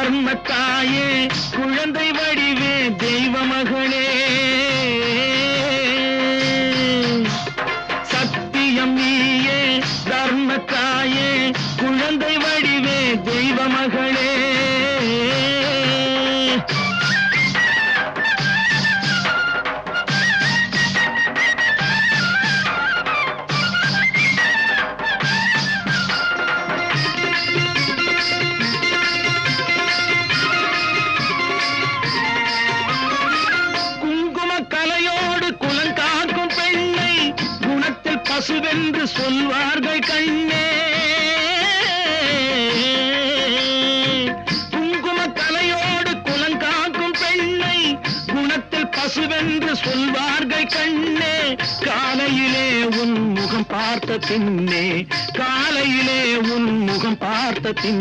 தர்மத்தாயே குழந்தை வடிவே தெய்வ மகளே சத்தியம் நீயே தர்மத்தாயே குழந்தை வடிவே தெய்வ மகளே பசுவென்று சொல்வார்கள் கண்ணே குங்கும கலையோடு குலங்காக்கும் பெண்ணை குணத்தில் பசுவென்று சொல்வார்கள் கண்ணே காலையிலே உன் முகம் பார்த்த பின்னே காலையிலே உன் முகம் பார்த்த பின்